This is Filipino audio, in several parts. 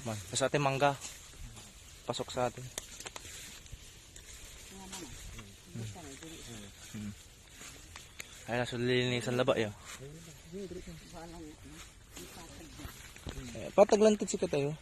man. Sa ating mangga. Pasok sa atin. Ay, nasa lilinisan laba yun. Pataglantid si katayo.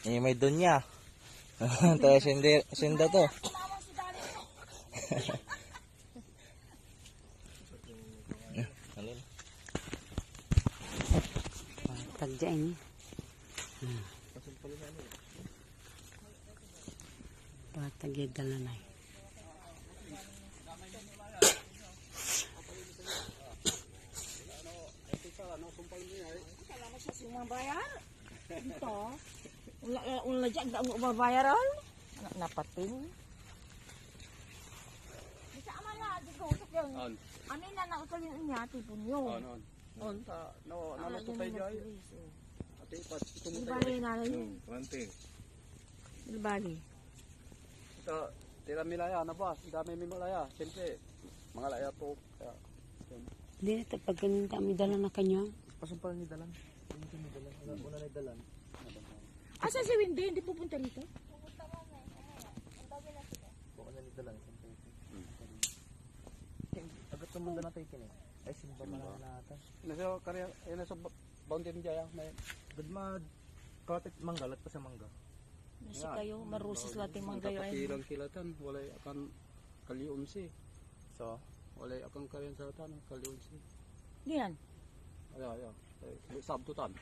Yung may doon niya. Tayo sinda to. Tagjain. Patagay dalanay. Bayar ito wala dyan ang babayaran napating bisa amala dito yung ano na nautuloy niya tipon yun on sa no tutay jay ate pat bali na yun bali sa tira milaya na ba dami mi malaya siyempre mga laya to kaya Hindi na pag ganun kami dala na kanya. Pasumpal ni dalan. Una na dalan. Asa si Wendy? Hindi pupunta rito? Pupunta mo na. Buka na ni dalan. Agad naman na natin kini. Ay simba man na ata. nasa karya nasa boundary jaya may Gudmad katit manggalat pa sa mangga. Nasi kayo, marusis lating manggayo ay. Kapilang kilatan walay akan kaliun si. So, Walay akan karyan sa tan kaliun si. Diyan. Ay sabtutan.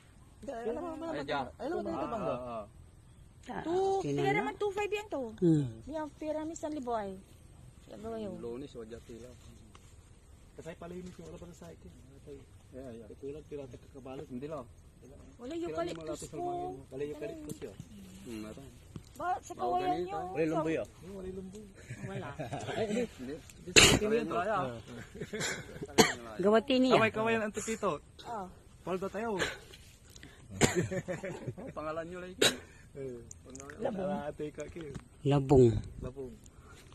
ay lang ba ito mangga? Pila naman 2.5 yan to. Yung pira ni San Libo ay. Lagawa yun. Lunis o jatila. Kasay palinis yung wala pa sa akin. Yeah. Kulang pila ta kakabalot. Hindi lang. Wala yung kaliktos ko. Wala yung kaliktos yun. Nato. Ba, sa kawayan nyo. Wala lumboy ah. Wala lumboy. Wala. Hindi. Karyan raya. Gawatin niya. Kawayan ang tipito. Oh. Paldo tayo. Pangalan nyo lagi. Labong. Ate ka ki. Labong. Labong.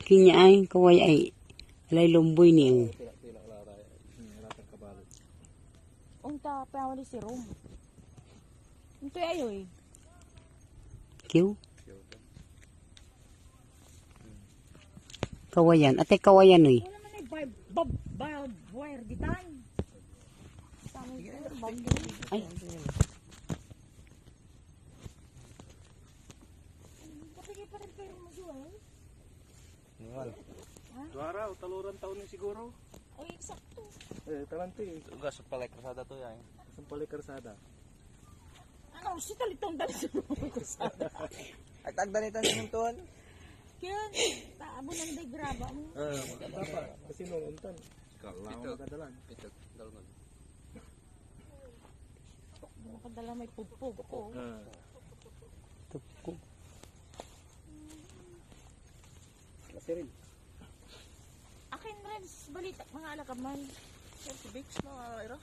Kinya ay kaway ay alay lumboy niya. Tila raya. Wala kang kabalot. Unta pa wala si Rom. Ito ayo eh. Kiw. Kawayan. Ate kawayan oy. Wala man ay barbed wire gitan. Tama ito, boundary. Ay. Kapag pa rin kayo mo doon. Nuwal. Duara, taluran taon ni siguro. Ay, eksakto. Talanti. Tugas sa palay karsada to yan. Sa palay karsada. Ano, si talitong dali sa mga At agdanitan yung tuwan. Kaya, taabo ng day graba mo. Maganda. Kasi nung untan. Kala ko magadalan. Ito, dalungan. Makadala may pugpog ko. Tuko. Kasi rin. Akin rin, balita, mga alakaman. Si Bix na ira.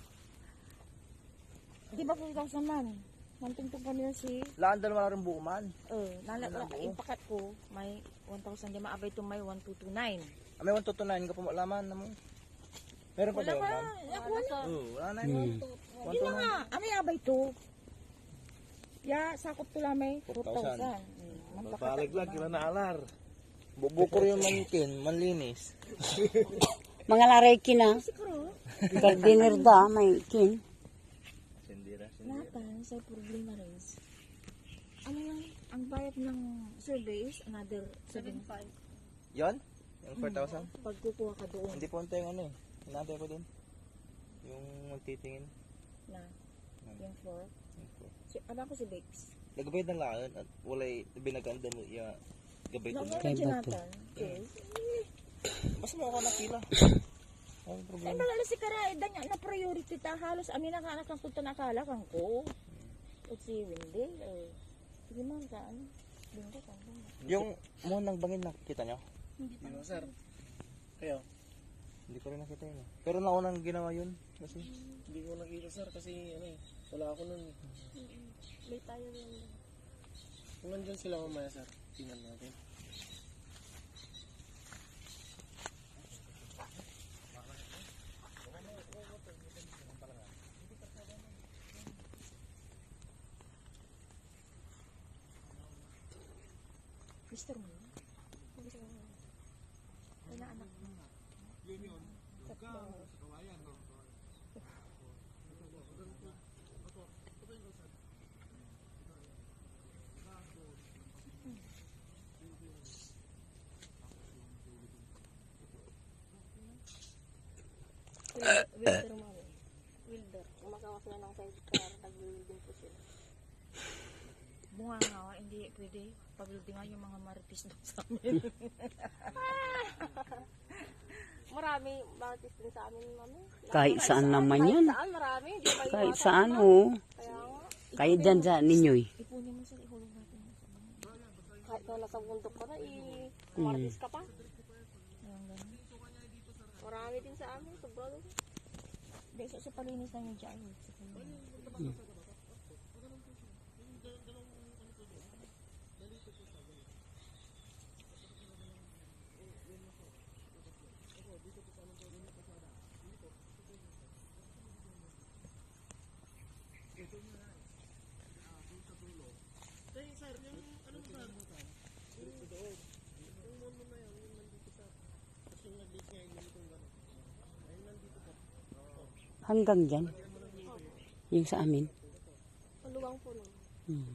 Di ba kung ikaw saman? Mantungtong kami na si... Laan dalawa rin bukuman. Impakat ko, may 1,000 di maabay ito may 1,229. May 129 ka pa malaman na mo. Meron pa ba Wala yun? ka, ma'am? ako wala. Oo, wala na yun. Hindi na nga, may abay ito. Ya, sakop ko lang may 4,000. Magpalag kila na alar. Bubukor yung manikin, manlinis. Mga laray kina. Siguro, Pag dinner da may kin. Sindira. natan sa problema rin. Ano lang, ang bayad ng survey is another 7,500. Yon? Yung 4,000? Pag kukuha ka doon Hindi po yung ano eh. Hinatay ko din. Yung magtitingin. na yung floor. Ano ko si Bakes? Nagbayad ng laon at walay binaganda mo iya gabay ko. Naman Kay si Bato. Nathan. Yes. Mas mo ako nakila. Ang Ay, problema. malala si Karaida niya na priority ta. Halos amin na kanak ang punta nakala kang ko. At si Wendy. Sige man ka ano. Linggo, tandong. Yung munang bangin nakita nyo? Hindi pa. Sir. Kayo? Hindi ko rin nakita yun. Pero naunang ginawa yun. Kasi Hindi ko nakita sir kasi ano eh. Wala ako nun. May tayo rin. Kung nandyan sila mamaya sir, tingnan natin. Mister mo? Wala anak mo. Wilder mo. Wilder. Gumagawa sila ng sidecar. Nag-building po sila. Bunga nga, hindi pwede. Pag-building nga yung mga maritis doon sa amin. Marami maritis din sa amin, mami. Kahit saan naman yan. Kahit saan, marami. Di ba yung Kahit mga saan, tama? oo. Kaya nga. Kahit dyan sa ninyo eh. Ipunin mo sila, ihulog natin. Kahit na nasa bundok ka na, maritis ka pa. Ayan, ganun. Marami din sa amin, sobra doon. Hindi, sa palinis lang yung dyan. Hanggang dyan. Yung sa amin. Maluwang po nun.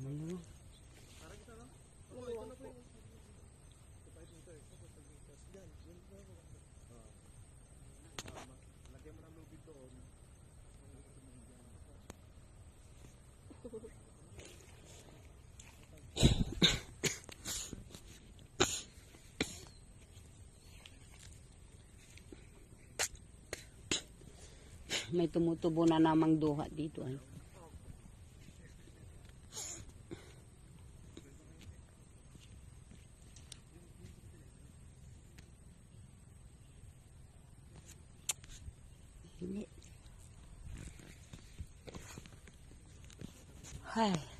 Maluwang. Maluwang po. May tumutubo na namang duha dito. Ay. Hindi. Hay.